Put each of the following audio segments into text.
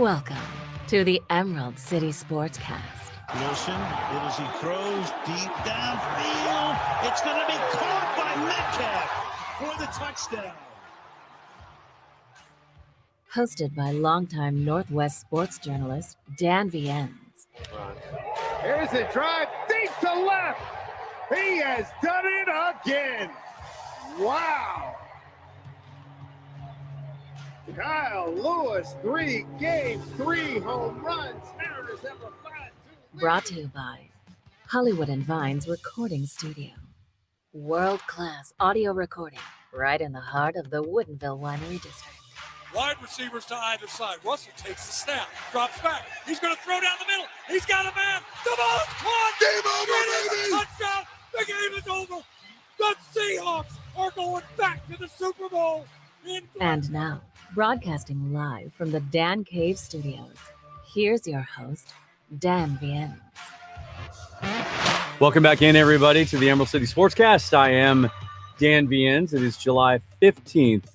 Welcome to the Emerald City Sportscast. Wilson, as he throws deep downfield. It's going to be caught by Metcalf for the touchdown. Hosted by longtime Northwest sports journalist Dan Viennes. Here's a drive deep to left. He has done it again. Wow. Kyle Lewis, 3 games, 3 home runs. Mariners have a 5-2 lead. Brought to you by Hollywood and Vines Recording Studio. World-class audio recording right in the heart of the Woodinville Winery District. Wide receivers to either side. Russell takes the snap, drops back. He's going to throw down the middle. He's got a man. The ball is caught. Game over, baby. Touchdown. The game is over. The Seahawks are going back to the Super Bowl. And now, broadcasting live from the Dan Cave Studios, here's your host, Dan Viennes. Welcome back in, everybody, to the Emerald City Sportscast. I am Dan Viennes. It is July 15th,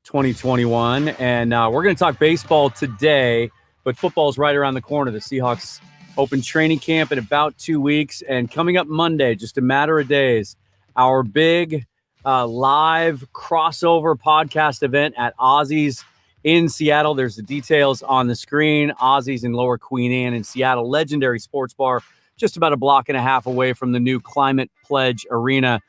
2021, and we're going to talk baseball today, but football's right around the corner. The Seahawks open training camp in about 2 weeks, and coming up Monday, just a matter of days, our big live crossover podcast event at Ozzy's in Seattle. There's the details on the screen. Ozzy's in Lower Queen Anne in Seattle, legendary sports bar, just about a block and a half away from the new Climate Pledge Arena.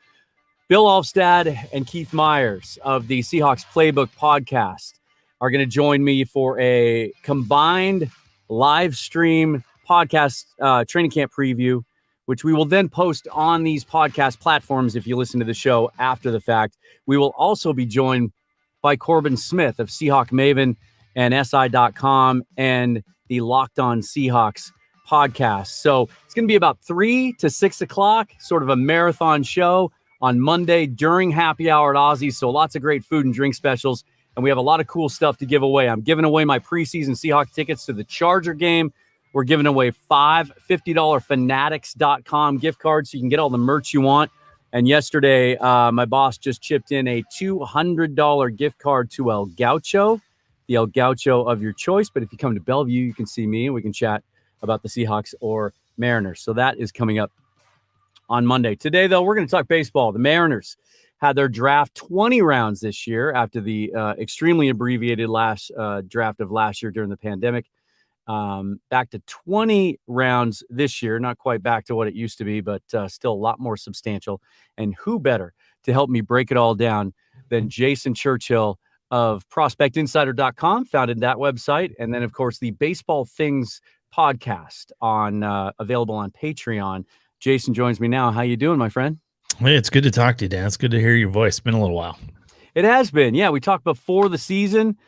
Bill Alfstad and Keith Myers of the Seahawks Playbook podcast are going to join me for a combined live stream podcast training camp preview, which we will then post on these podcast platforms if you listen to the show after the fact. We will also be joined by Corbin Smith of Seahawk Maven and SI.com and the Locked On Seahawks podcast. So it's going to be about 3 to 6 o'clock, sort of a marathon show on Monday during happy hour at Ozzy's. So lots of great food and drink specials, and we have a lot of cool stuff to give away. I'm giving away my preseason Seahawks tickets to the Charger game. We're giving away 5 $50 Fanatics.com gift cards so you can get all the merch you want. And yesterday, my boss just chipped in a $200 gift card to El Gaucho, the El Gaucho of your choice. But if you come to Bellevue, you can see me and we can chat about the Seahawks or Mariners. So that is coming up on Monday. Today, though, we're going to talk baseball. The Mariners had their draft 20 rounds this year after the extremely abbreviated last draft of last year during the pandemic. Back to 20 rounds this year, not quite back to what it used to be, but still a lot more substantial. And who better to help me break it all down than Jason Churchill of ProspectInsider.com, founded that website. And then, of course, the Baseball Things podcast on available on Patreon. Jason joins me now. How you doing, my friend? Hey, it's good to talk to you, Dan. It's good to hear your voice. It's been a little while. It has been. Yeah, we talked before the season.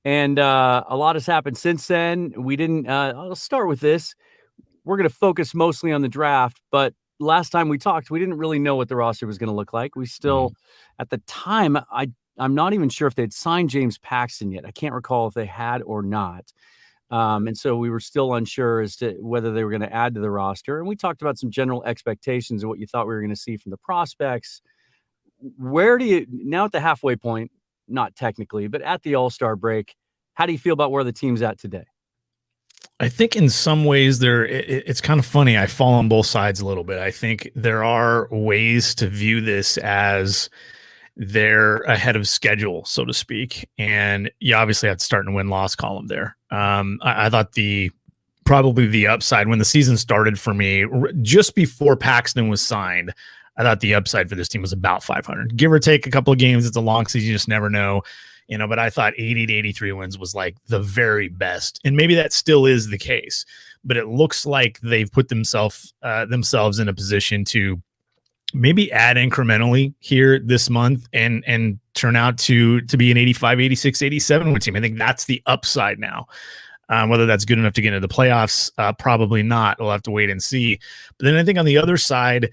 And a lot has happened since then. We didn't, I'll start with this. We're going to focus mostly on the draft, but last time we talked, we didn't really know what the roster was going to look like. We still, at the time, I'm not even sure if they'd signed James Paxton yet. I can't recall if they had or not. And so we were still unsure as to whether they were going to add to the roster. And we talked about some general expectations of what you thought we were going to see from the prospects. Where do you, now at the halfway point, not technically, but at the All-Star break, how do you feel about where the team's at today? I think in some ways it's kind of funny. I fall on both sides a little bit. I think there are ways to view this as they're ahead of schedule, so to speak. And you obviously have to start in the win-loss column there. I thought probably the upside when the season started for me, just before Paxton was signed, I thought the upside for this team was about 500, give or take a couple of games. It's a long season. You just never know, but I thought 80 to 83 wins was like the very best. And maybe that still is the case, but it looks like they've put themselves in a position to maybe add incrementally here this month and turn out to be an 85, 86, 87 win team. I think that's the upside now. Whether that's good enough to get into the playoffs, probably not. We'll have to wait and see. But then I think on the other side,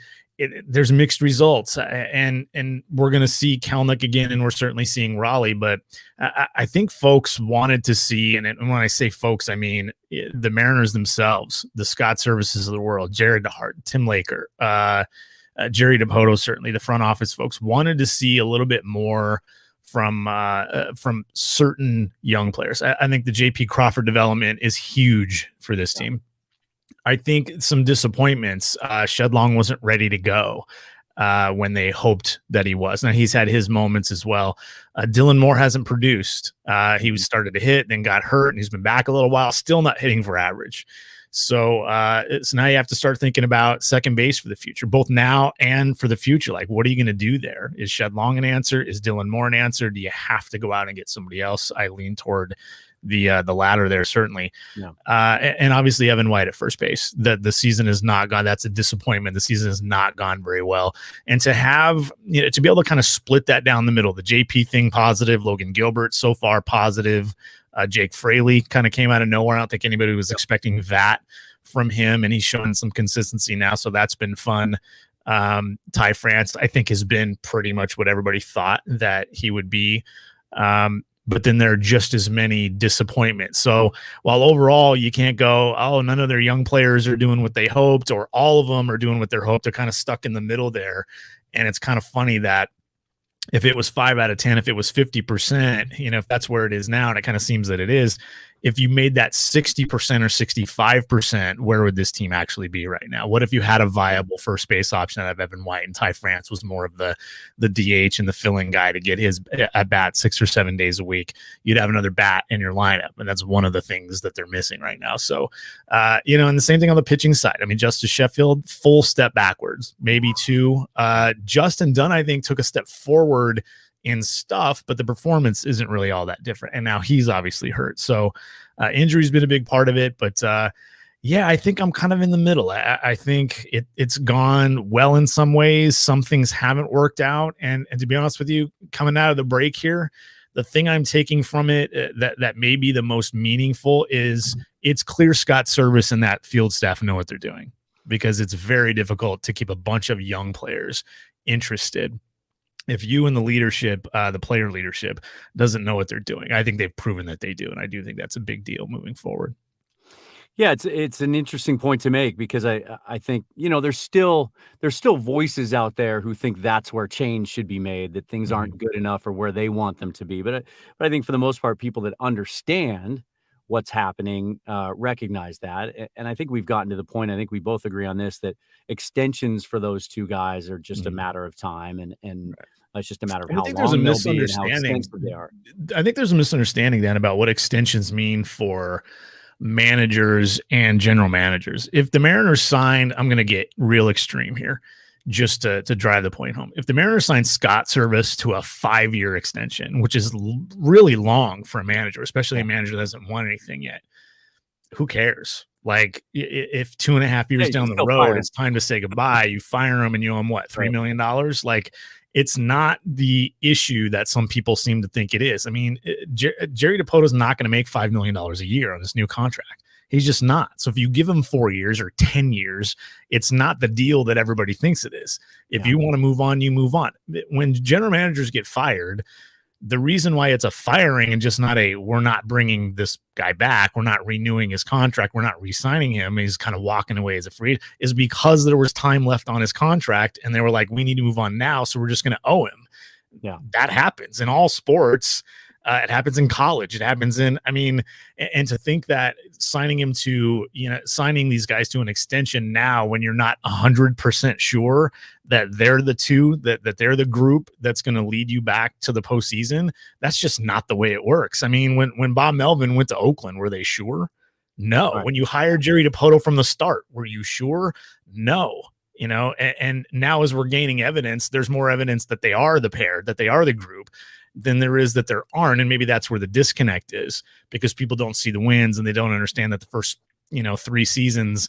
there's mixed results, and we're going to see Kelnick again, and we're certainly seeing Raleigh. But I think folks wanted to see, and when I say folks, I mean the Mariners themselves, the Scott Services of the world, Jared DeHart, Tim Laker, Jerry DePoto, certainly the front office folks wanted to see a little bit more from certain young players. I think the JP Crawford development is huge for this team. I think some disappointments. Shedlong wasn't ready to go when they hoped that he was. Now he's had his moments as well. Dylan Moore hasn't produced. He was started to hit, then got hurt, and he's been back a little while, still not hitting for average. So now you have to start thinking about second base for the future, both now and for the future. Like, what are you going to do there? Is Shedlong an answer? Is Dylan Moore an answer? Do you have to go out and get somebody else? I lean toward the latter there, certainly. Yeah. And obviously Evan White at first base. The season has not gone. That's a disappointment. The season has not gone very well. And to have, to be able to kind of split that down the middle, the JP thing positive, Logan Gilbert so far positive, Jake Fraley kind of came out of nowhere. I don't think anybody was expecting that from him, and he's showing some consistency now, so that's been fun. Ty France, I think, has been pretty much what everybody thought that he would be. But then there are just as many disappointments. So while overall you can't go, oh, none of their young players are doing what they hoped, or all of them are doing what they hoped, they're kind of stuck in the middle there. And it's kind of funny that if it was 5 out of 10, if it was 50%, if that's where it is now, and it kind of seems that it is, if you made that 60% or 65%, where would this team actually be right now? What if you had a viable first base option out of Evan White and Ty France was more of the DH and the filling guy to get his at bat 6 or 7 days a week? You'd have another bat in your lineup, and that's one of the things that they're missing right now. So, and the same thing on the pitching side. I mean, Justice Sheffield, full step backwards, maybe 2. Justin Dunn, I think, took a step forward in stuff, but the performance isn't really all that different. And now he's obviously hurt. So injury's been a big part of it. But I think I'm kind of in the middle. I think it's gone well in some ways. Some things haven't worked out. And to be honest with you, coming out of the break here, the thing I'm taking from it that may be the most meaningful is it's clear Scott Service and that field staff know what they're doing, because it's very difficult to keep a bunch of young players interested if you and the leadership, the player leadership, doesn't know what they're doing. I think they've proven that they do, and I do think that's a big deal moving forward. Yeah, it's an interesting point to make, because I think there's still voices out there who think that's where change should be made, that things aren't good enough or where they want them to be. But I think for the most part, people that understand what's happening recognize that, and I think we've gotten to the point. I think we both agree on this, that extensions for those two guys are just a matter of time, and right. It's just a matter of how long they'll be and how expensive they are. I think there's a misunderstanding then about what extensions mean for managers and general managers. If the Mariners signed, I'm going to get real extreme here just to drive the point home. If the Mariners signed Scott Service to a 5-year extension, which is really long for a manager, especially a manager that hasn't won anything yet, who cares? Like, if 2.5 years down the road, it's time to say goodbye, you fire him and you owe him what, $3 million? Like, it's not the issue that some people seem to think it is. I mean, Jerry Dipoto is not going to make $5 million a year on this new contract. He's just not. So if you give him 4 years or 10 years, it's not the deal that everybody thinks it is. If you want to move on, you move on. When general managers get fired, the reason why it's a firing and just not we're not bringing this guy back, we're not renewing his contract, we're not re-signing him, he's kind of walking away as a free, is because there was time left on his contract and they were like, we need to move on now, so we're just going to owe him. Yeah, that happens in all sports. It happens in college. It happens in, and to think that signing these guys to an extension now when you're not 100% sure that they're the two, that they're the group that's going to lead you back to the postseason, that's just not the way it works. I mean, when Bob Melvin went to Oakland, were they sure? No. Right. When you hired Jerry Dipoto from the start, were you sure? No. And now as we're gaining evidence, there's more evidence that they are the pair, that they are the group, than there is that there aren't. And maybe that's where the disconnect is, because people don't see the wins and they don't understand that the first, 3 seasons,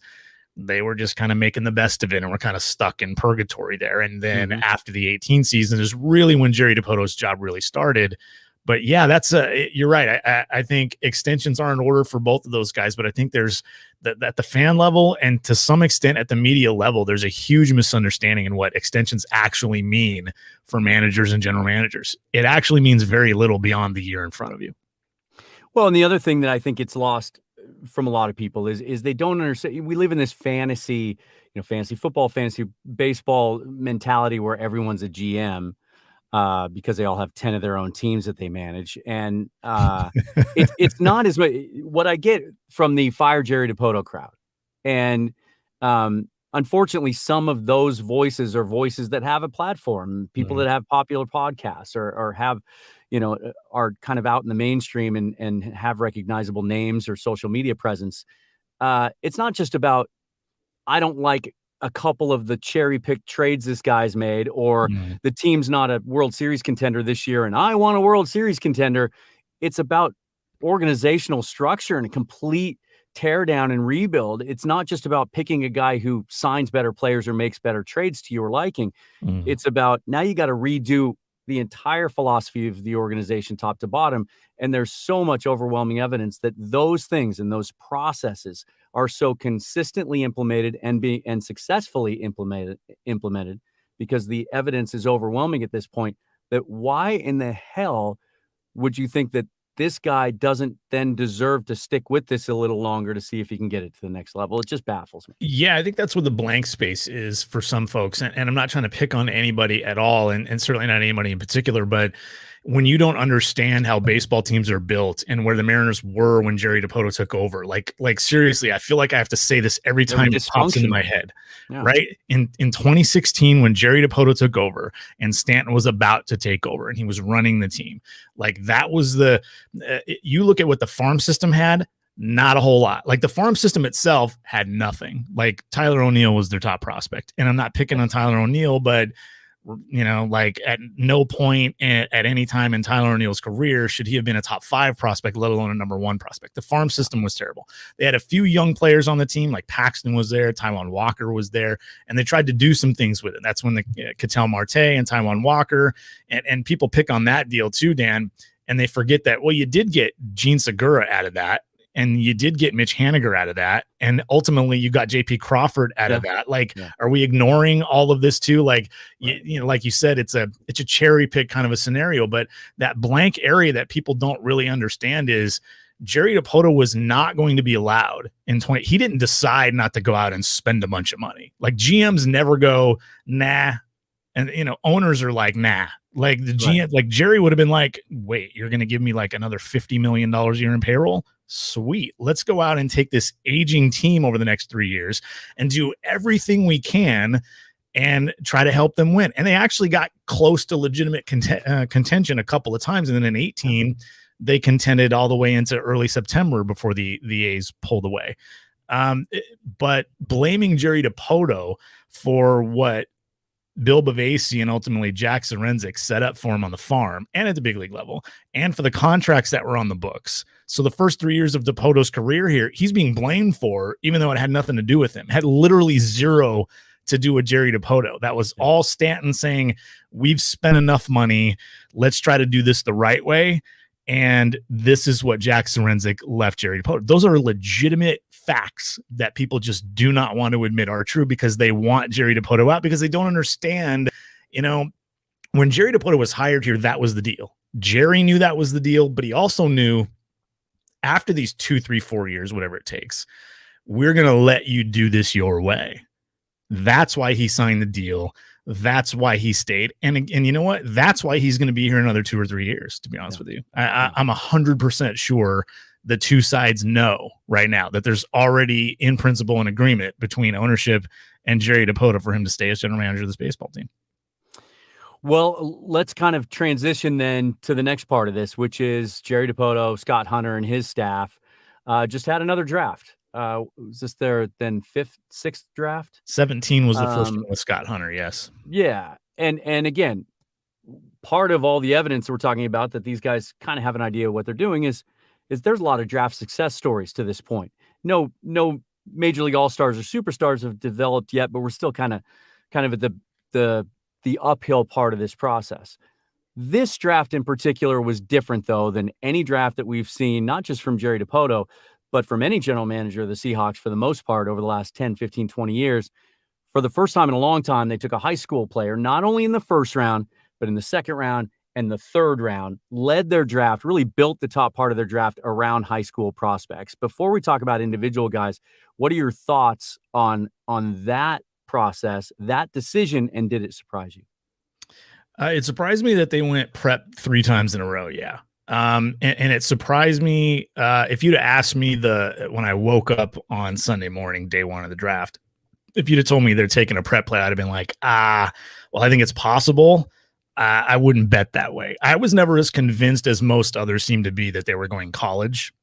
they were just kind of making the best of it and we're kind of stuck in purgatory there. And then after the 18 season is really when Jerry Dipoto's job really started. But yeah, you're right. I think extensions are in order for both of those guys, but I think there's at the fan level and to some extent at the media level, there's a huge misunderstanding in what extensions actually mean for managers and general managers. It actually means very little beyond the year in front of you. Well, and the other thing that I think it's lost from a lot of people is they don't understand. We live in this fantasy, fantasy football, fantasy baseball mentality where everyone's a GM. because they all have 10 of their own teams that they manage. And it's not as much what I get from the Fire Jerry Dipoto crowd. And unfortunately, some of those voices are voices that have a platform, people that have popular podcasts or have, are kind of out in the mainstream and have recognizable names or social media presence. It's not just about, I don't like a couple of the cherry-picked trades this guy's made, or the team's not a World Series contender this year, and I want a World Series contender. It's about organizational structure and a complete tear down and rebuild. It's not just about picking a guy who signs better players or makes better trades to your liking. It's about now you got to redo the entire philosophy of the organization top to bottom. And there's so much overwhelming evidence that those things and those processes are so consistently implemented and successfully implemented because the evidence is overwhelming at this point, that why in the hell would you think that this guy doesn't then deserve to stick with this a little longer to see if he can get it to the next level? It just baffles me. Yeah, I think that's what the blank space is for some folks. And I'm not trying to pick on anybody at all, and certainly not anybody in particular, but when you don't understand how baseball teams are built and where the Mariners were when Jerry Dipoto took over, like seriously, I feel like I have to say this every time it pops into my head, right? In 2016, when Jerry Dipoto took over and Stanton was about to take over and he was running the team, like that was you look at what the farm system had, not a whole lot. Like the farm system itself had nothing. Like Tyler O'Neill was their top prospect. And I'm not picking on Tyler O'Neill, but like at no point at any time in Tyler O'Neill's career should he have been a top 5 prospect, let alone a number 1 prospect. The farm system was terrible. They had a few young players on the team, like Paxton was there, Taijuan Walker was there, and they tried to do some things with it. That's when the Ketel Marte and Taijuan Walker, and people pick on that deal too, Dan, and they forget that, well, you did get Gene Segura out of that, and you did get Mitch Haniger out of that. And ultimately you got JP Crawford out of that. Like, are we ignoring all of this too? Like, like you said, it's a cherry pick kind of a scenario, but that blank area that people don't really understand is Jerry Dipoto was not going to be allowed in 20. He didn't decide not to go out and spend a bunch of money. Like GMs never go, nah. And, owners are like, nah. Like the GM, like Jerry would have been like, wait, you're going to give me like another $50 million a year in payroll? Sweet. Let's go out and take this aging team over the next 3 years and do everything we can and try to help them win. And they actually got close to legitimate contention a couple of times. And then in 18, they contended all the way into early September before the A's pulled away. But blaming Jerry Dipoto for what Bill Bavasi and ultimately Jack Sorenzik set up for him on the farm and at the big league level, and for the contracts that were on the books. So the first 3 years of Dipoto's career here, he's being blamed for, even though it had nothing to do with him. It had literally zero to do with Jerry Dipoto. That was all Stanton saying, we've spent enough money. Let's try to do this the right way. And this is what Jack Sorenzik left Jerry Dipoto. Those are legitimate facts that people just do not want to admit are true because they want Jerry Dipoto out, because they don't understand, when Jerry Dipoto was hired here, that was the deal. Jerry knew that was the deal, but he also knew after these 2, 3, 4 years, whatever it takes, we're going to let you do this your way. That's why he signed the deal. That's why he stayed. And you know what? That's why he's going to be here another 2 or 3 years, to be honest with you. I'm 100% sure the two sides know right now that there's already in principle an agreement between ownership and Jerry Dipoto for him to stay as general manager of this baseball team. Well, let's kind of transition then to the next part of this, which is Jerry Dipoto, Scott Hunter, and his staff just had another draft. Was this their then 5th, 6th draft? 17 was the first one with Scott Hunter. Yes. Yeah. And again, part of all the evidence that we're talking about that these guys kind of have an idea of what they're doing is there's a lot of draft success stories to this point. No major league all-stars or superstars have developed yet, but we're still kind of at the uphill part of this process. This draft in particular was different, though, than any draft that we've seen, not just from Jerry Dipoto, but from any general manager of the Seahawks for the most part over the last 10, 15, 20 years. For the first time in a long time, they took a high school player, not only in the first round, but in the second round and the third round, led their draft, really built the top part of their draft around high school prospects. Before we talk about individual guys, what are your thoughts on that process, that decision, and did it surprise you? It surprised me that they went prep 3 times in a row. Yeah. And it surprised me if you'd asked me when I woke up on Sunday morning, day 1 of the draft, if you'd have told me they're taking a prep play, I'd have been like, well, I think it's possible. I wouldn't bet that way. I was never as convinced as most others seemed to be that they were going college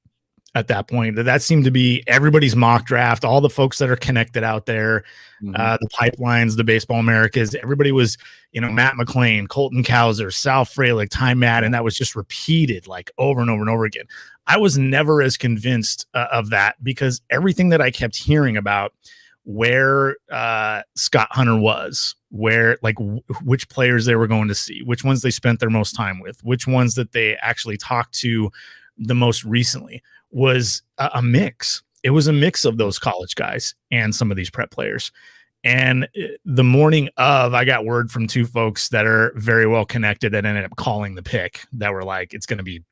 at that point. That seemed to be everybody's mock draft, all the folks that are connected out there, the pipelines, the Baseball Americas, everybody was, Matt McClain, Colton Cowser, Sal Frelick, Ty Madden. That was just repeated like over and over and over again. I was never as convinced of that because everything that I kept hearing about where Scott Hunter was, which players they were going to see, which ones they spent their most time with, which ones that they actually talked to the most recently was a mix. It was a mix of those college guys and some of these prep players. And the morning of, I got word from 2 folks that are very well connected that ended up calling the pick that were like, it's going to be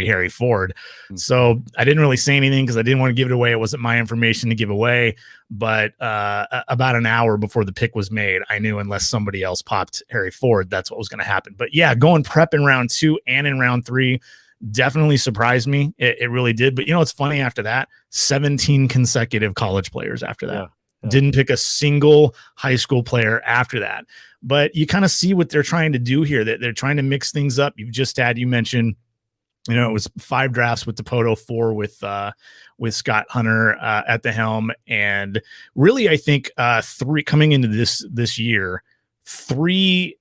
Harry Ford. So I didn't really say anything because I didn't want to give it away. It wasn't my information to give away. But about an hour before the pick was made, I knew unless somebody else popped Harry Ford, that's what was going to happen. But yeah, going prep in round 2 and in round 3 definitely surprised me. It really did. But it's funny, after that, 17 consecutive college players after that. Yeah. Didn't pick a single high school player after that. But you kind of see what they're trying to do here, that they're trying to mix things up. You mentioned, it was 5 drafts with DePoto, 4 with Scott Hunter at the helm. And really, I think 3 coming into this year, 3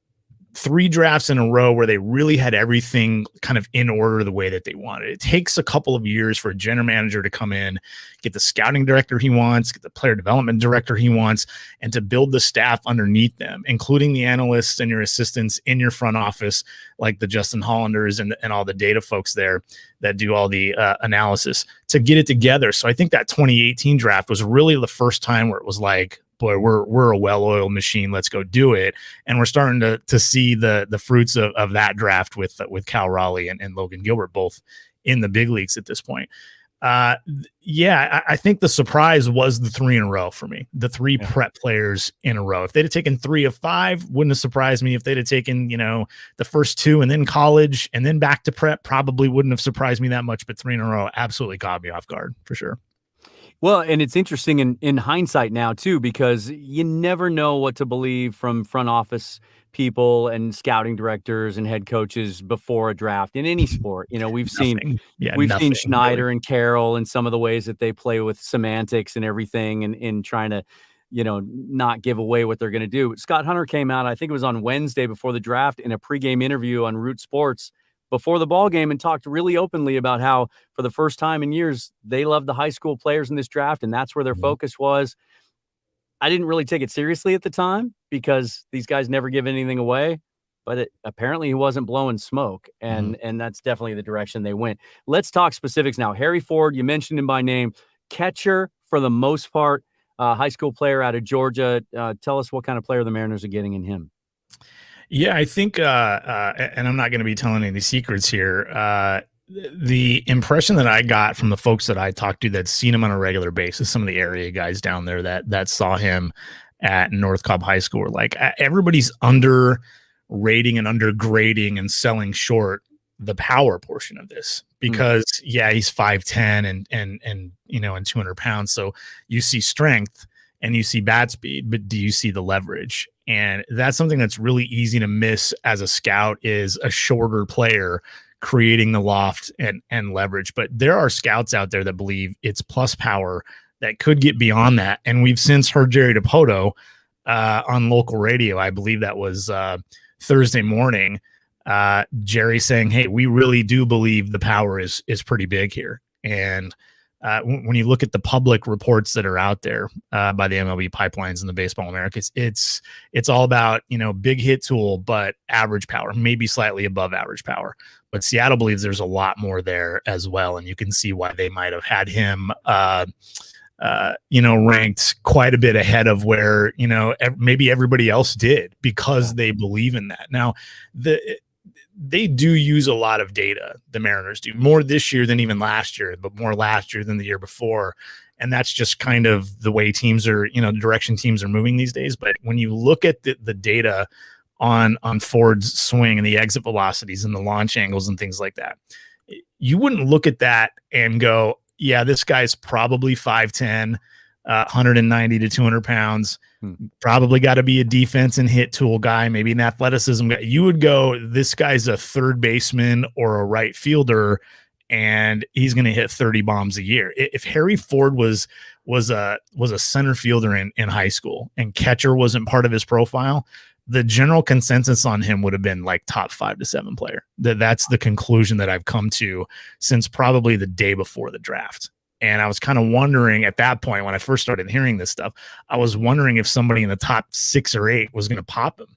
drafts in a row where they really had everything kind of in order the way that they wanted. It takes a couple of years for a general manager to come in, get the scouting director he wants, get the player development director he wants, and to build the staff underneath them, including the analysts and your assistants in your front office, like the Justin Hollanders and all the data folks there that do all the analysis to get it together. So I think that 2018 draft was really the first time where it was like, boy, we're a well-oiled machine. Let's go do it. And we're starting to see the fruits of that draft with Cal Raleigh and Logan Gilbert, both in the big leagues at this point. I think the surprise was the 3 in a row for me, the 3 prep players in a row. If they'd have taken 3 of 5, wouldn't have surprised me. If they'd have taken, the first 2 and then college and then back to prep, probably wouldn't have surprised me that much. But 3 in a row absolutely caught me off guard for sure. Well, and it's interesting in hindsight now, too, because you never know what to believe from front office people and scouting directors and head coaches before a draft in any sport. We've seen Schneider and Carroll and some of the ways that they play with semantics and everything and in trying to, not give away what they're going to do. Scott Hunter came out, I think it was on Wednesday before the draft, in a pregame interview on Root Sports before the ball game and talked really openly about how for the first time in years, they love the high school players in this draft. And that's where their focus was. I didn't really take it seriously at the time because these guys never give anything away, but apparently he wasn't blowing smoke. And that's definitely the direction they went. Let's talk specifics now. Harry Ford, you mentioned him by name, catcher for the most part, high school player out of Georgia. Tell us what kind of player the Mariners are getting in him. Yeah, I think, and I'm not going to be telling any secrets here. The impression that I got from the folks that I talked to that seen him on a regular basis, some of the area guys down there that saw him at North Cobb High School, were like, everybody's underrating and undergrading and selling short the power portion of this because he's 5'10" and 200 pounds. So you see strength and you see bat speed, but do you see the leverage? And that's something that's really easy to miss as a scout, is a shorter player creating the loft and leverage. But there are scouts out there that believe it's plus power that could get beyond that. And we've since heard Jerry DePoto on local radio. I believe that was Thursday morning. Jerry saying, hey, we really do believe the power is pretty big here. And when you look at the public reports that are out there by the MLB pipelines and the Baseball Americas, it's all about, big hit tool, but average power, maybe slightly above average power. But Seattle believes there's a lot more there as well. And you can see why they might have had him, ranked quite a bit ahead of where, maybe everybody else did, because they believe in that. Now, they do use a lot of data. The Mariners do more this year than even last year, but more last year than the year before. And that's just kind of the way teams are, the direction teams are moving these days. But when you look at the data on Ford's swing and the exit velocities and the launch angles and things like that. You wouldn't look at that and go, yeah, this guy's probably 5'10", 190 to 200 pounds, probably got to be a defense and hit tool guy, maybe an athleticism guy. You would go, this guy's a third baseman or a right fielder, and he's going to hit 30 bombs a year. If Harry Ford was a center fielder in high school and catcher wasn't part of his profile, the general consensus on him would have been like top 5 to 7 player. That's the conclusion that I've come to since probably the day before the draft. And I was kind of wondering at that point when I first started hearing this stuff, I was wondering if somebody in the top 6 or 8 was going to pop him.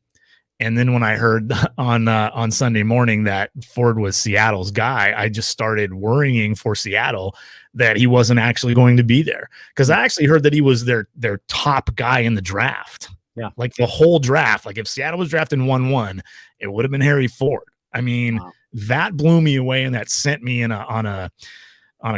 And then when I heard on Sunday morning that Ford was Seattle's guy, I just started worrying for Seattle that he wasn't actually going to be there, because I actually heard that he was their top guy in the draft. Yeah, like the whole draft. Like if Seattle was drafting 1-1, it would have been Harry Ford. I mean, that blew me away, and that sent me on a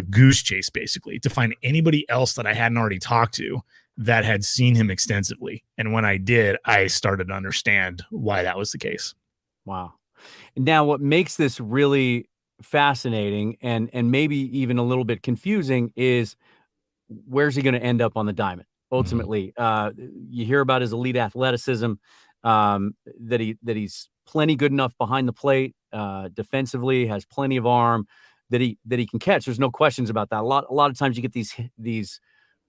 goose chase basically to find anybody else that I hadn't already talked to that had seen him extensively. And when I did, I started to understand why that was the case. Wow. Now, what makes this really fascinating and maybe even a little bit confusing is where's he going to end up on the diamond? Ultimately, you hear about his elite athleticism, that he's plenty good enough behind the plate, defensively, has plenty of arm, that he can catch. There's no questions about that. A lot of times you get these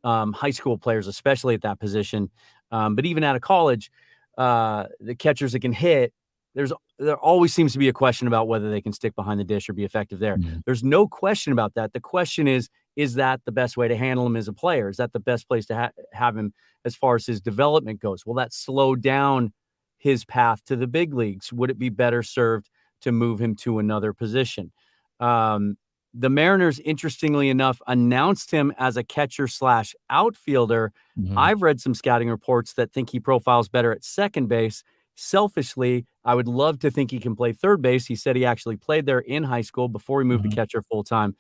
high school players, especially at that position, but even out of college, the catchers that can hit, there always seems to be a question about whether they can stick behind the dish or be effective there. There's no question about that. The question is that the best way to handle him as a player? Is that the best place to have him as far as his development goes? Will that slow down his path to the big leagues? Would it be better served to move him to another position? The Mariners, interestingly enough, announced him as a catcher/outfielder. I've read some scouting reports that think he profiles better at second base. Selfishly, I would love to think he can play third base. He said he actually played there in high school before he moved to catcher full time.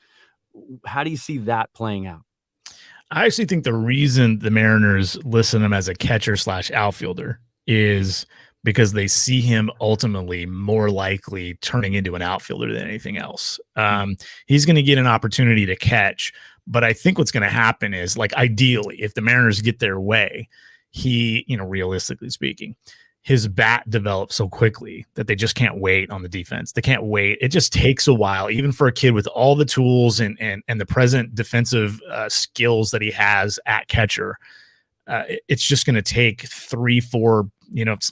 How do you see that playing out? I actually think the reason the Mariners listen him as a catcher/outfielder is because they see him ultimately more likely turning into an outfielder than anything else. He's going to get an opportunity to catch, but I think what's going to happen is, like, ideally, if the Mariners get their way, he, realistically speaking, his bat develops so quickly that they just can't wait on the defense. They can't wait. It just takes a while, even for a kid with all the tools and the present defensive skills that he has at catcher. It's just going to take 3, 4,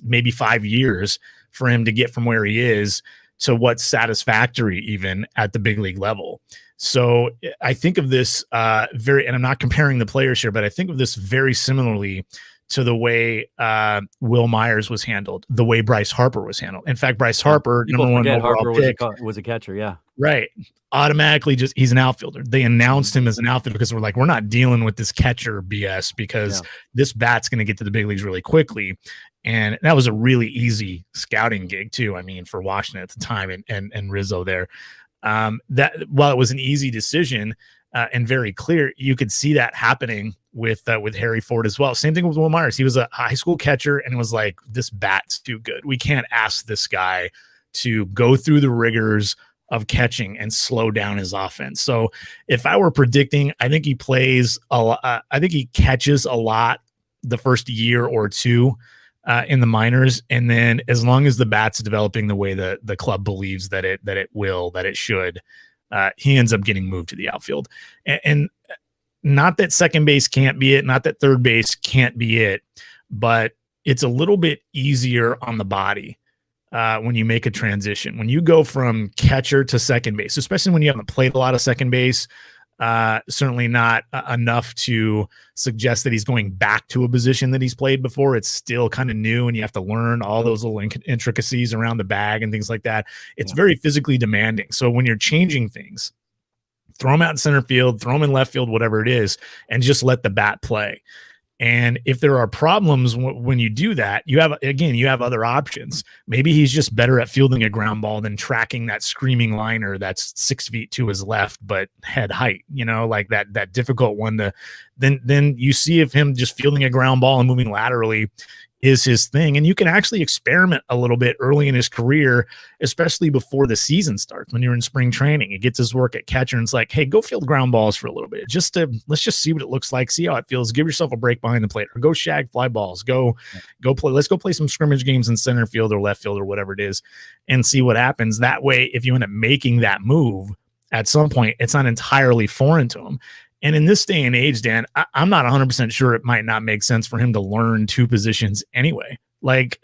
maybe 5 years for him to get from where he is to what's satisfactory even at the big league level. So I think of this and I'm not comparing the players here, but I think of this very similarly to the way Will Myers was handled, the way Bryce Harper was handled. In fact, Bryce Harper, People number 1 forget overall Harper pick, was a catcher, yeah. Right. Automatically he's an outfielder. They announced him as an outfielder because we're like, we're not dealing with this catcher BS because this bat's going to get to the big leagues really quickly. And that was a really easy scouting gig too. I mean, for Washington at the time and Rizzo there. That while it was an easy decision and very clear, you could see that happening with Harry Ford as well. Same thing with Will Myers. He was a high school catcher and it was like, this bat's too good. We can't ask this guy to go through the rigors of catching and slow down his offense. So if I were predicting, I think he plays a lot. I think he catches a lot the first year or two in the minors. And then as long as the bat's developing the way that the club believes that it should, he ends up getting moved to the outfield. And not that second base can't be it, not that third base can't be it, but it's a little bit easier on the body when you make a transition. When you go from catcher to second base, especially when you haven't played a lot of second base, certainly not enough to suggest that he's going back to a position that he's played before. It's still kind of new, and you have to learn all those little intricacies around the bag and things like that. It's very physically demanding. So when you're changing things, throw him out in center field, throw him in left field, whatever it is, and just let the bat play. And if there are problems when you do that, you have other options. Maybe he's just better at fielding a ground ball than tracking that screaming liner that's 6 feet to his left, but head height, like that difficult one then you see if him just fielding a ground ball and moving laterally is his thing. And you can actually experiment a little bit early in his career, especially before the season starts. When you're in spring training, he gets his work at catcher and it's like, hey, go field ground balls for a little bit. Let's just see what it looks like, see how it feels. Give yourself a break behind the plate, or go shag fly balls. Go play. Let's go play some scrimmage games in center field or left field or whatever it is, and see what happens. That way, if you end up making that move at some point, it's not entirely foreign to him. And in this day and age, Dan, I'm not 100% sure it might not make sense for him to learn two positions anyway. Like,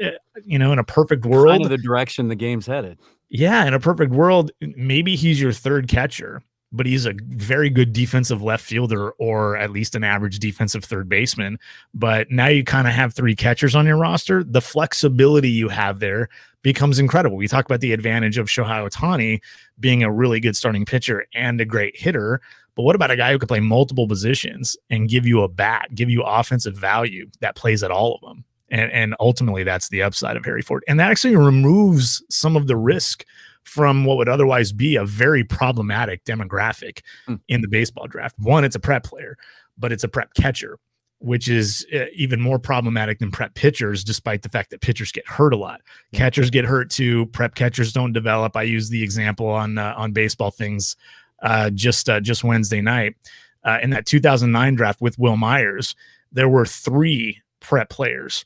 in a perfect world, kind of the direction the game's headed. Yeah, in a perfect world, maybe he's your third catcher, but he's a very good defensive left fielder, or at least an average defensive third baseman. But now you kind of have three catchers on your roster. The flexibility you have there becomes incredible. We talk about the advantage of Shohei Ohtani being a really good starting pitcher and a great hitter. But what about a guy who can play multiple positions and give you a bat, give you offensive value that plays at all of them? And ultimately, that's the upside of Harry Ford. And that actually removes some of the risk from what would otherwise be a very problematic demographic in the baseball draft. One, it's a prep player, but it's a prep catcher, which is even more problematic than prep pitchers, despite the fact that pitchers get hurt a lot. Catchers get hurt too. Prep catchers don't develop. I use the example on Baseball Things just Wednesday night. In that 2009 draft with Will Myers, there were 3 prep players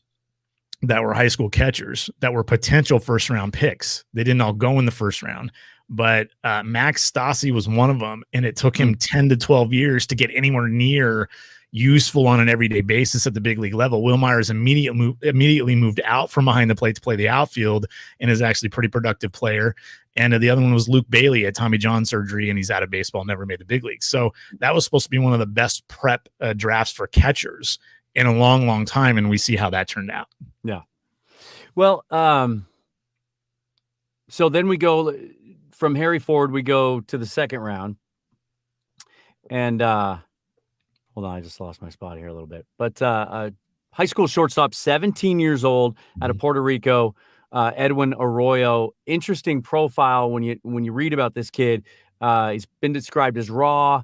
that were high school catchers that were potential first round picks. They didn't all go in the first round, but Max Stassi was one of them. And it took him 10 to 12 years to get anywhere near useful on an everyday basis at the big league level. Will Myers immediately moved out from behind the plate to play the outfield and is actually a pretty productive player. And the other one was Luke Bailey at Tommy John surgery, and he's out of baseball, never made the big leagues. So that was supposed to be one of the best prep drafts for catchers in a long, long time. And we see how that turned out. Yeah. Well, so then we go from Harry Ford, we go to the second round. And hold on, I just lost my spot here a little bit. But high school shortstop, 17 years old, out of Puerto Rico, Edwin Arroyo. Interesting profile when you read about this kid. He's been described as raw.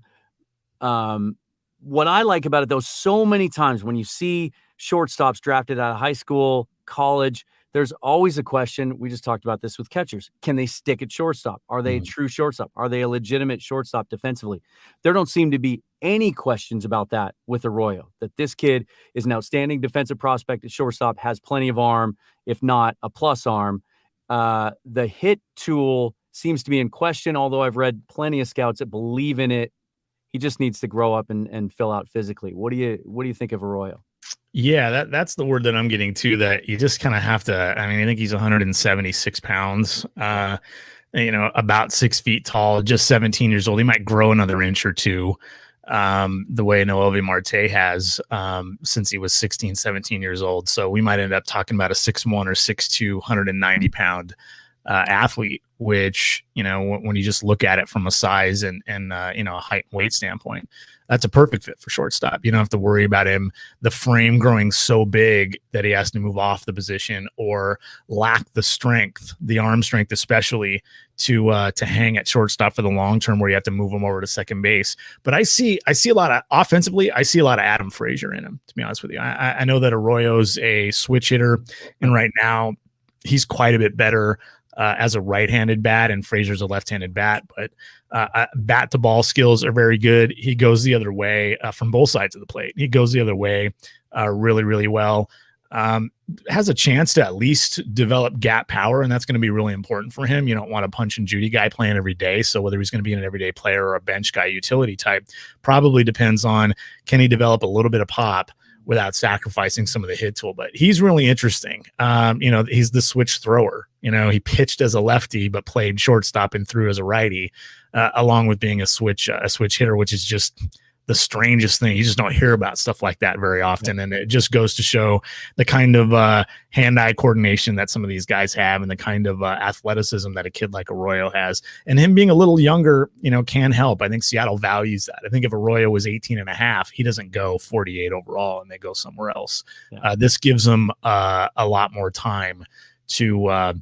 What I like about it, though, so many times when you see shortstops drafted out of high school, college, there's always a question. We just talked about this with catchers. Can they stick at shortstop? Are they a true shortstop? Are they a legitimate shortstop defensively? There don't seem to be any questions about that with Arroyo, that this kid is an outstanding defensive prospect at shortstop, has plenty of arm, if not a plus arm. The hit tool seems to be in question, although I've read plenty of scouts that believe in it. He just needs to grow up and fill out physically. What do you think of Arroyo? Yeah, that's the word that I'm getting to, that you just kind of have to. I mean, I think he's 176 pounds, about 6 feet tall, just 17 years old. He might grow another inch or two, the way Noelvi Marte has since he was 16, 17 years old. So we might end up talking about a 6'1" or 6'2", 190 pound athlete, which, when you just look at it from a size and a height and weight standpoint, that's a perfect fit for shortstop. You don't have to worry about him, the frame growing so big that he has to move off the position, or lack the strength, the arm strength, especially to hang at shortstop for the long term, where you have to move him over to second base. But I see a lot of offensively, I see a lot of Adam Frazier in him, to be honest with you. I know that Arroyo's a switch hitter, and right now he's quite a bit better as a right-handed bat, and Frazier's a left-handed bat, but bat to ball skills are very good. He goes the other way from both sides of the plate. He goes the other way really, really well. Has a chance to at least develop gap power, and that's going to be really important for him. You don't want a punch and Judy guy playing every day. So whether he's going to be an everyday player or a bench guy, utility type, probably depends on, can he develop a little bit of pop without sacrificing some of the hit tool. But he's really interesting. He's the switch thrower. He pitched as a lefty, but played shortstop and threw as a righty, along with being a switch hitter, which is just the strangest thing. You just don't hear about stuff like that very often. And it just goes to show the kind of hand-eye coordination that some of these guys have, and the kind of athleticism that a kid like Arroyo has. And him being a little younger, can help. I think Seattle values that. I think if Arroyo was 18 and a half, he doesn't go 48 overall and they go somewhere else. Yeah. This gives them a lot more time to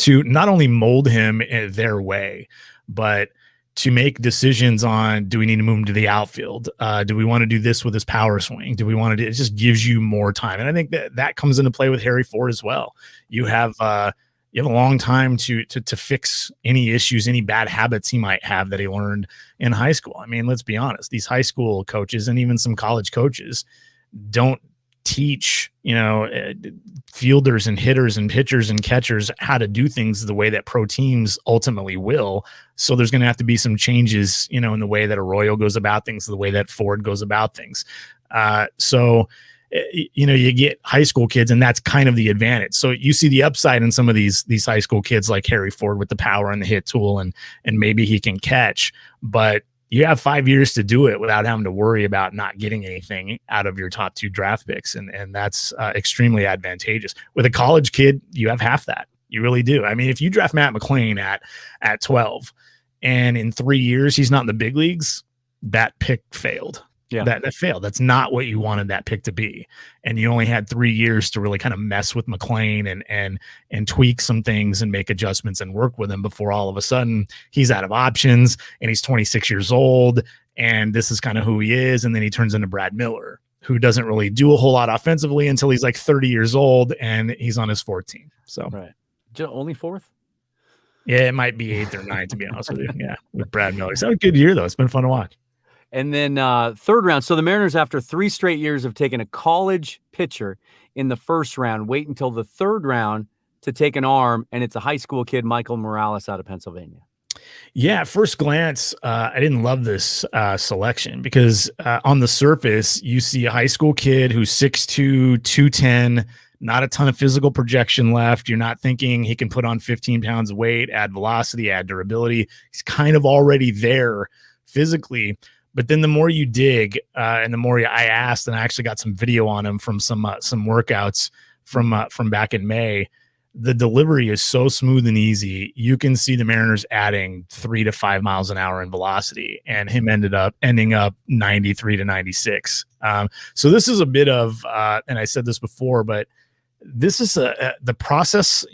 not only mold him their way, but to make decisions on, do we need to move him to the outfield? Do we want to do this with his power swing? Do we want to do, it just gives you more time. And I think that comes into play with Harry Ford as well. You have a long time to fix any issues, any bad habits he might have that he learned in high school. I mean, let's be honest, these high school coaches and even some college coaches don't teach, fielders and hitters and pitchers and catchers how to do things the way that pro teams ultimately will. So there's going to have to be some changes, in the way that Arroyo goes about things, the way that Ford goes about things. You get high school kids, and that's kind of the advantage. So you see the upside in some of these high school kids like Harry Ford with the power and the hit tool, and maybe he can catch, but you have 5 years to do it without having to worry about not getting anything out of your top 2 draft picks. And that's extremely advantageous. With a college kid, you have half that. You really do. I mean, if you draft Matt McLean at 12 and in 3 years he's not in the big leagues, that pick failed. Yeah, that failed. That's not what you wanted that pick to be. And you only had 3 years to really kind of mess with McLean and tweak some things and make adjustments and work with him before all of a sudden he's out of options and he's 26 years old and this is kind of who he is. And then he turns into Brad Miller, who doesn't really do a whole lot offensively until he's like 30 years old and he's on his 4th team. So right. Only 4th? Yeah, it might be 8th or 9th, to be honest with you. Yeah, with Brad Miller. It's had a good year, though. It's been fun to watch. And then 3rd round. So the Mariners, after 3 straight years of taking a college pitcher in the 1st round, wait until the 3rd round to take an arm, and it's a high school kid, Michael Morales, out of Pennsylvania. Yeah, at first glance, I didn't love this selection because on the surface, you see a high school kid who's 6'2", 210, not a ton of physical projection left. You're not thinking he can put on 15 pounds of weight, add velocity, add durability. He's kind of already there physically. But then the more you dig and the more I asked, and I actually got some video on him from some workouts from back in May, the delivery is so smooth and easy. You can see the Mariners adding 3 to 5 miles an hour in velocity, and him ending up 93 to 96. So this is a bit of, and I said this before, but this is the process,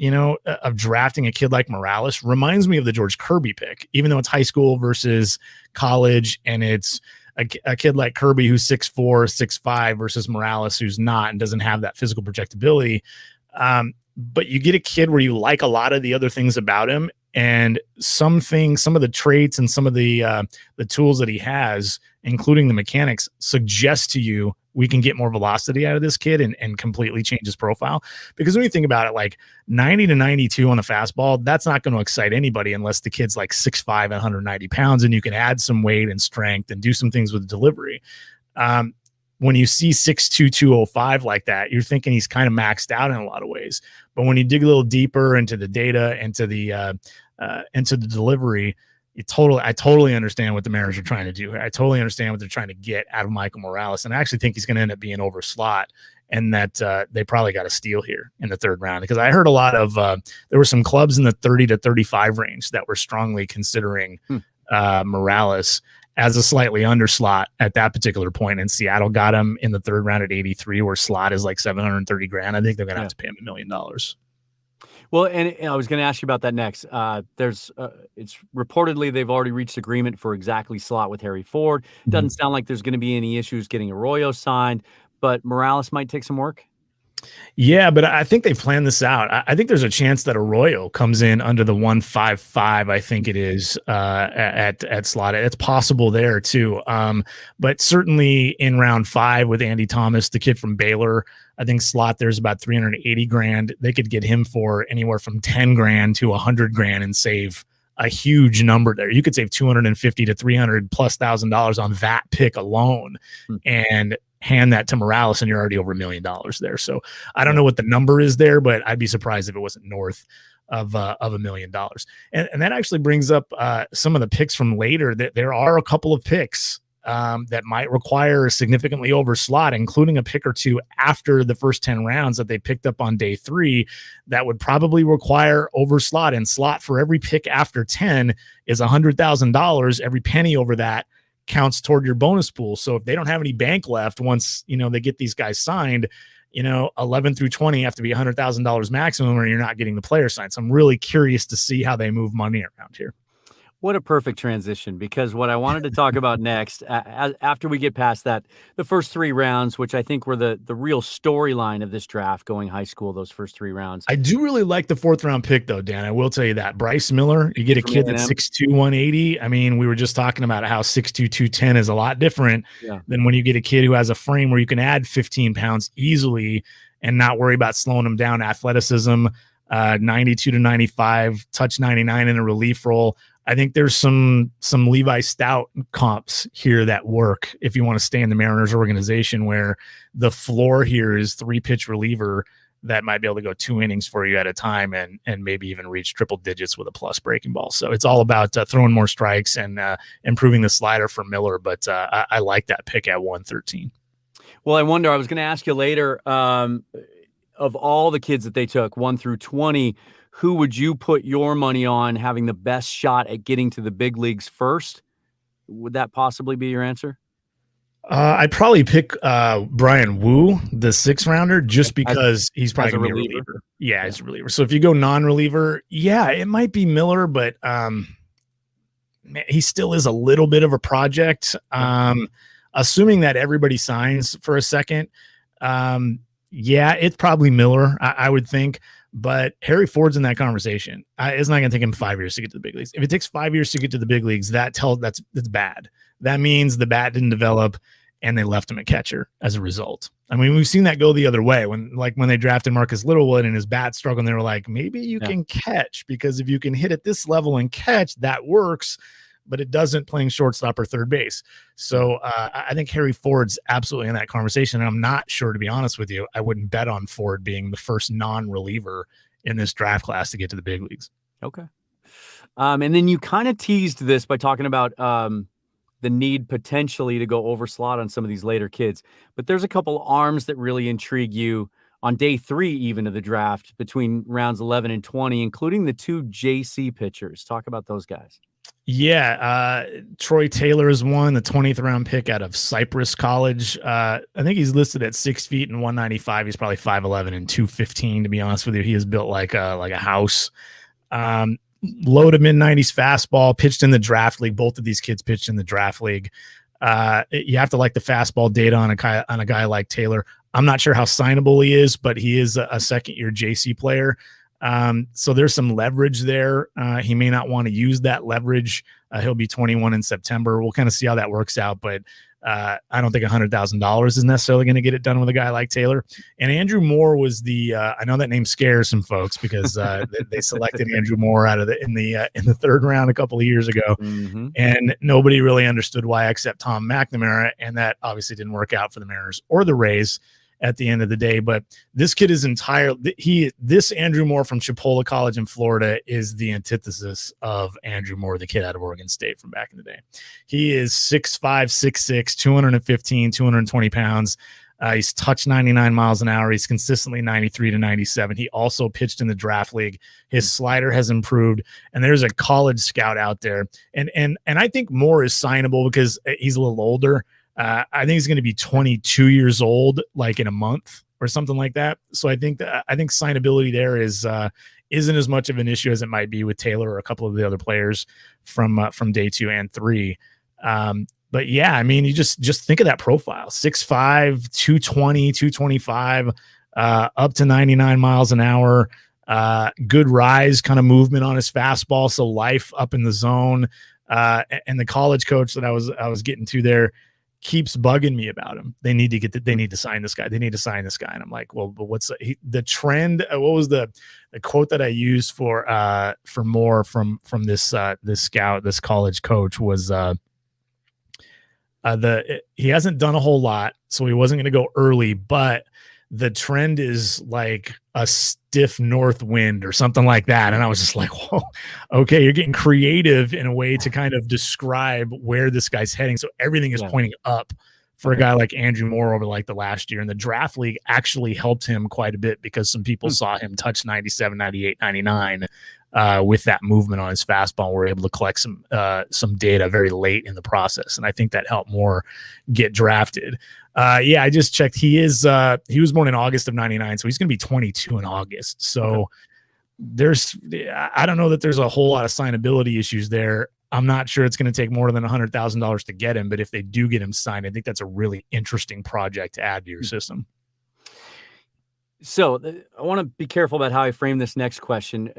of drafting a kid like Morales reminds me of the George Kirby pick, even though it's high school versus college, and it's a kid like Kirby who's 6'4", 6'5", versus Morales who's not and doesn't have that physical projectability. But you get a kid where you like a lot of the other things about him, and some of the traits and some of the tools that he has, including the mechanics, suggest to you we can get more velocity out of this kid and completely change his profile. Because when you think about it, like 90 to 92 on the fastball, that's not going to excite anybody unless the kid's like 6'5" and 190 pounds, and you can add some weight and strength and do some things with delivery. When you see 6'2", 205 like that, you're thinking he's kind of maxed out in a lot of ways. But when you dig a little deeper into the data, into the delivery, I totally understand what the Mariners are trying to do here. I totally understand what they're trying to get out of Michael Morales. And I actually think he's going to end up being over slot, and that they probably got a steal here in the 3rd round, because I heard a lot of there were some clubs in the 30 to 35 range that were strongly considering Morales as a slightly under slot at that particular point. And Seattle got him in the 3rd round at 83, where slot is like $730,000. I think they're going to have to pay him $1 million. Well, and I was going to ask you about that next. It's reportedly they've already reached agreement for exactly slot with Harry Ford. Doesn't sound like there's going to be any issues getting Arroyo signed, but Morales might take some work. Yeah, but I think they've planned this out. I think there's a chance that Arroyo comes in under the 155, I think it is, at slot. It's possible there too. But certainly in round 5 with Andy Thomas, the kid from Baylor, I think slot there's about $380,000. They could get him for anywhere from $10,000 to $100,000 and save a huge number there. You could save $250,000 to $300,000+ on that pick alone, and hand that to Morales, and you're already over $1 million there. So I don't know what the number is there, but I'd be surprised if it wasn't north of $1 million. And that actually brings up some of the picks from later. That there are a couple of picks that might require significantly over slot, including a pick or two after the first 10 rounds that they picked up on day 3 that would probably require over slot. And slot for every pick after 10 is $100,000. Every penny over that counts toward your bonus pool. So if they don't have any bank left, once, they get these guys signed, 11 through 20 have to be $100,000 maximum, or you're not getting the player signed. So I'm really curious to see how they move money around here. What a perfect transition, because what I wanted to talk about next, after we get past that, the first 3 rounds, which I think were the real storyline of this draft going high school, those first 3 rounds. I do really like the 4th round pick, though, Dan. I will tell you that. Bryce Miller, you get a From kid that's A&M. 6'2", 180. I mean, we were just talking about how 6'2", 210 is a lot different than when you get a kid who has a frame where you can add 15 pounds easily and not worry about slowing him down. Athleticism, 92 to 95, touch 99 in a relief role. I think there's some Levi Stout comps here that work if you want to stay in the Mariners organization, where the floor here is 3-pitch reliever that might be able to go 2 innings for you at a time and maybe even reach triple digits with a plus breaking ball. So it's all about throwing more strikes and improving the slider for Miller. But I like that pick at 113. Well, I wonder, I was going to ask you later, of all the kids that they took 1 through 20, who would you put your money on having the best shot at getting to the big leagues first? Would that possibly be your answer? I'd probably pick Brian Wu, the 6th rounder, just because he's probably going to be a reliever. Yeah, he's a reliever. So if you go non-reliever, yeah, it might be Miller, but man, he still is a little bit of a project. Assuming that everybody signs for a second, yeah, it's probably Miller, I would think. But Harry Ford's in that conversation. It's not going to take him 5 years to get to the big leagues. If it takes 5 years to get to the big leagues, that's bad. That means the bat didn't develop, and they left him a catcher as a result. I mean, we've seen that go the other way. When they drafted Marcus Littlewood and his bat struggled, they were like, maybe you can catch, because if you can hit at this level and catch, that works. But it doesn't playing shortstop or third base. So I think Harry Ford's absolutely in that conversation. And I'm not sure, to be honest with you, I wouldn't bet on Ford being the first non-reliever in this draft class to get to the big leagues. Okay. And then you kind of teased this by talking about the need potentially to go over slot on some of these later kids. But there's a couple arms that really intrigue you on day 3 even of the draft between rounds 11 and 20, including the 2 JC pitchers. Talk about those guys. Yeah, Troy Taylor is one, the 20th round pick out of Cypress College. I think he's listed at 6 feet and 195. He's probably 5'11 and 215, to be honest with you. He is built like a house. Low to mid-90s fastball, pitched in the draft league. Both of these kids pitched in the draft league. You have to like the fastball data on a guy like Taylor. I'm not sure how signable he is, but he is a second-year JC player. So there's some leverage there. He may not want to use that leverage. He'll be 21 in September. We'll kind of see how that works out, but I don't think $100,000 is necessarily going to get it done with a guy like Taylor. And Andrew Moore was I know that name scares some folks because they selected Andrew Moore in the 3rd round a couple of years ago, and nobody really understood why except Tom McNamara, and that obviously didn't work out for the Mariners or the Rays at the end of the day. But this kid is this Andrew Moore from Chipola College in Florida is the antithesis of Andrew Moore, the kid out of Oregon State from back in the day. He is 6'5", 6'6", 215, 220 pounds. He's touched 99 miles an hour. He's consistently 93 to 97. He also pitched in the draft league. His slider has improved, and there's a college scout out there. And I think Moore is signable because he's a little older. I think he's going to be 22 years old, like in a month or something like that. So I think signability there isn't as much of an issue as it might be with Taylor or a couple of the other players from day 2 and 3. But yeah, I mean, you just think of that profile: 6'5", 220, 225, up to 99 miles an hour. Good rise kind of movement on his fastball, so life up in the zone. And the college coach that I was getting to there keeps bugging me about him. They need to sign this guy. They need to sign this guy. And I'm like, well, but what's the trend? What was the quote that I used for Moore from this scout, this college coach was, he hasn't done a whole lot, so he wasn't going to go early, but the trend is like a stiff north wind or something like that. And I was just like, whoa, okay, you're getting creative in a way to kind of describe where this guy's heading. So everything is pointing up for a guy like Andrew Moore over like the last year. And the draft league actually helped him quite a bit because some people saw him touch 97, 98, 99 with that movement on his fastball. We're able to collect some data very late in the process. And I think that helped Moore get drafted. Yeah, I just checked. He was born in August of 99, so he's going to be 22 in August. So I don't know that there's a whole lot of signability issues there. I'm not sure it's going to take more than $100,000 to get him, but if they do get him signed, I think that's a really interesting project to add to your system. So I want to be careful about how I frame this next question.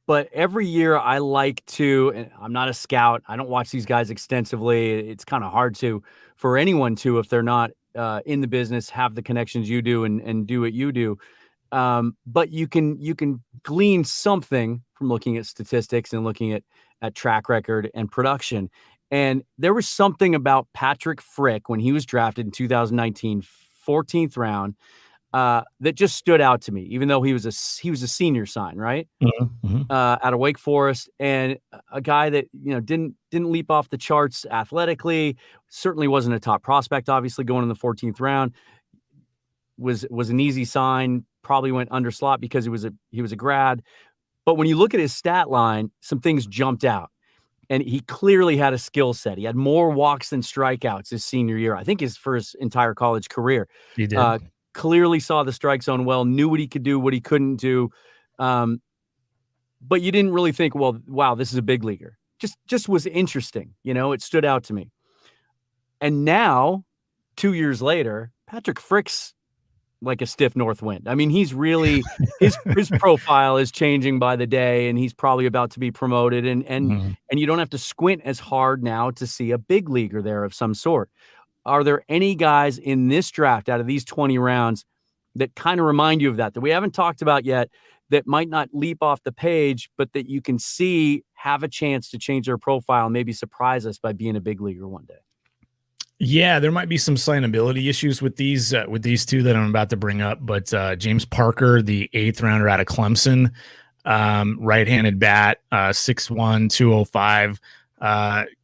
But every year I like to, and I'm not a scout. I don't watch these guys extensively. It's kind of hard for anyone to, if they're not in the business, have the connections you do and do what you do. But you can glean something from looking at statistics and looking at track record and production. And there was something about Patrick Frick when he was drafted in 2019, 14th round, that just stood out to me, even though he was a senior sign, right? Out of Wake Forest, and a guy that, didn't leap off the charts athletically, certainly wasn't a top prospect, obviously going in the 14th round, was an easy sign, probably went under slot because he was a grad. But when you look at his stat line, some things jumped out. And he clearly had a skill set. He had more walks than strikeouts his senior year. I think for his entire college career. He did. Clearly saw the strike zone well, knew what he could do, what he couldn't do. But you didn't really think, well, wow, this is a big leaguer. Just was interesting. It stood out to me. And now, 2 years later, Patrick Frick's like a stiff north wind. I mean, he's really his profile is changing by the day, and he's probably about to be promoted. And you don't have to squint as hard now to see a big leaguer there of some sort. Are there any guys in this draft out of these 20 rounds that kind of remind you of that we haven't talked about yet, that might not leap off the page, but that you can see have a chance to change their profile and maybe surprise us by being a big leaguer one day? Yeah, there might be some signability issues with these two that I'm about to bring up, but James Parker, the 8th rounder out of Clemson, right-handed bat, 6'1", 205,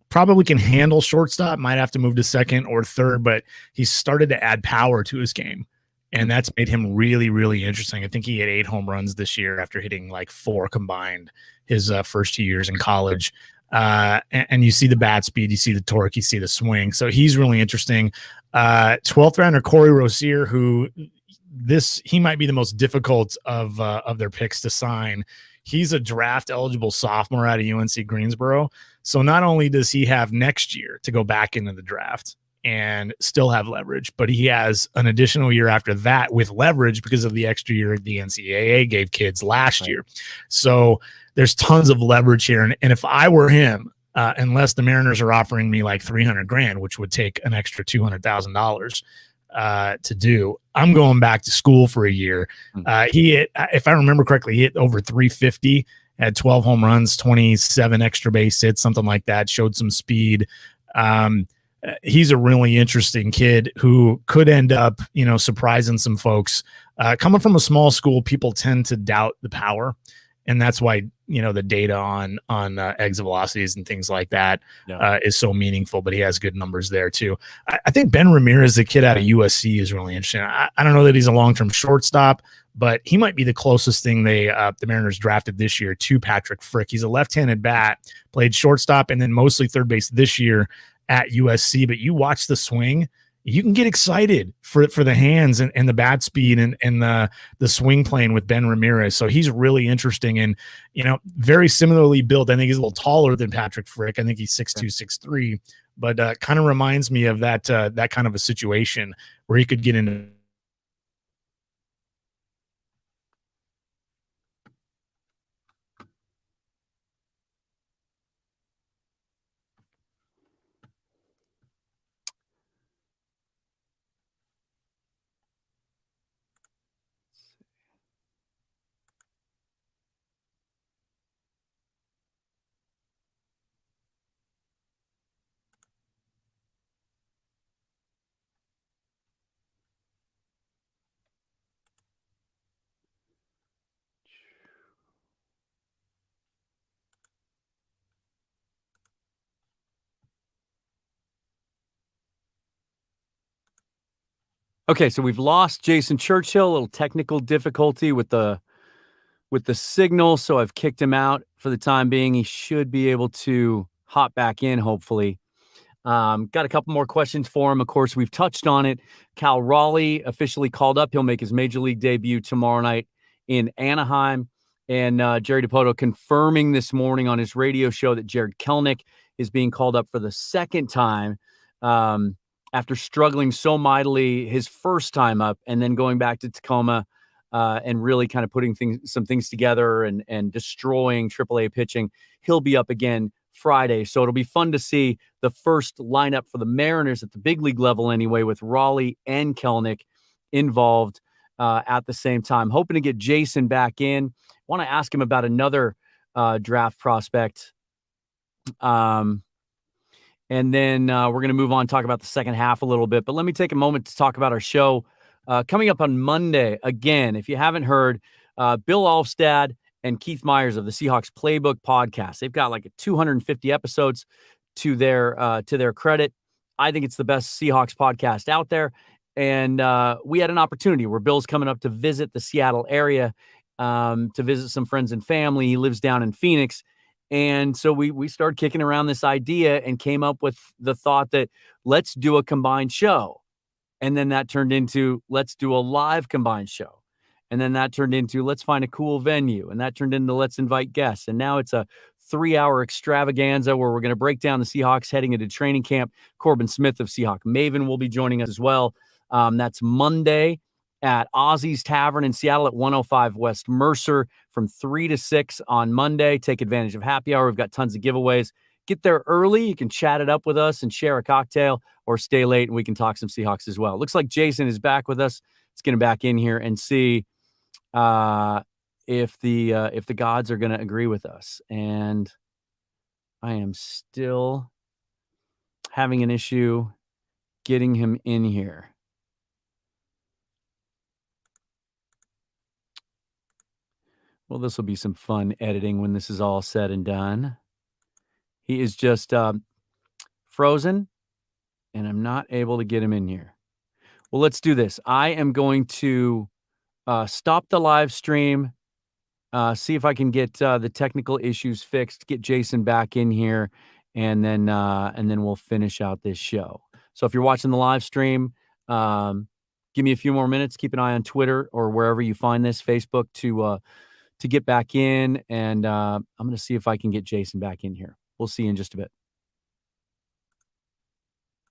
probably can handle shortstop, might have to move to second or third, but he's started to add power to his game, and that's made him really, really interesting. I think he hit 8 home runs this year after hitting like 4 combined his first 2 years in college. And you see the bat speed, you see the torque, you see the swing. So he's really interesting. 12th rounder Corey Rosier, who he might be the most difficult of their picks to sign. He's a draft eligible sophomore out of UNC Greensboro. So not only does he have next year to go back into the draft and still have leverage, but he has an additional year after that with leverage because of the extra year the NCAA gave kids last year. So there's tons of leverage here. And if I were him, unless the Mariners are offering me like $300,000, which would take an extra $200,000 to do, I'm going back to school for a year. He hit, if I remember correctly, he hit over 350, had 12 home runs, 27 extra base hits, something like that, showed some speed. He's a really interesting kid who could end up, surprising some folks. Coming from a small school, people tend to doubt the power. And that's why, the data on exit velocities and things like that is so meaningful, but he has good numbers there too. I think Ben Ramirez, the kid out of USC, is really interesting. I don't know that he's a long-term shortstop, but he might be the closest thing the Mariners drafted this year to Patrick Frick. He's a left-handed bat, played shortstop and then mostly third base this year at USC, but you watch the swing, you can get excited for the hands and the bat speed and the swing plane with Ben Ramirez. So he's really interesting and, very similarly built. I think he's a little taller than Patrick Frick. I think he's 6'2", 6'3", but kind of reminds me of that kind of a situation where he could get into. Okay, so we've lost Jason Churchill, a little technical difficulty with the signal, so I've kicked him out for the time being. He should be able to hop back in, hopefully. Got a couple more questions for him. Of course, we've touched on it. Cal Raleigh officially called up. He'll make his major league debut tomorrow night in Anaheim. And Jerry DiPoto confirming this morning on his radio show that Jared Kelnick is being called up for the second time after struggling so mightily his first time up and then going back to Tacoma and really kind of putting some things together and destroying AAA pitching. He'll be up again Friday. So it'll be fun to see the first lineup for the Mariners at the big league level anyway, with Raleigh and Kelnick involved at the same time. Hoping to get Jason back in. Want to ask him about another draft prospect. And then we're going to move on, talk about the second half a little bit. But let me take a moment to talk about our show coming up on Monday. Again, if you haven't heard, Bill Alfstad and Keith Myers of the Seahawks Playbook podcast. They've got like 250 episodes to their credit. I think it's the best Seahawks podcast out there. And we had an opportunity where Bill's coming up to visit the Seattle area, to visit some friends and family. He lives down in Phoenix. And so we started kicking around this idea and came up with the thought that let's do a combined show. And then that turned into let's do a live combined show. And then that turned into let's find a cool venue. And that turned into let's invite guests. And now it's a 3-hour extravaganza where we're going to break down the Seahawks heading into training camp. Corbin Smith of Seahawk Maven will be joining us as well. That's Monday at Ozzy's Tavern in Seattle at 105 West Mercer from 3 to 6 on Monday. Take advantage of happy hour. We've got tons of giveaways. Get there early. You can chat it up with us and share a cocktail, or stay late and we can talk some Seahawks as well. Looks like Jason is back with us. Let's get him back in here and see if the gods are going to agree with us. And I am still having an issue getting him in here. Well, this will be some fun editing when this is all said and done. He is just frozen, and I'm not able to get him in here. Well, let's do this. I am going to stop the live stream, see if I can get the technical issues fixed, get Jason back in here, and then we'll finish out this show. So if you're watching the live stream, give me a few more minutes. Keep an eye on Twitter or wherever you find this, Facebook, to get back in, and I'm going to see if I can get Jason back in here. We'll see you in just a bit.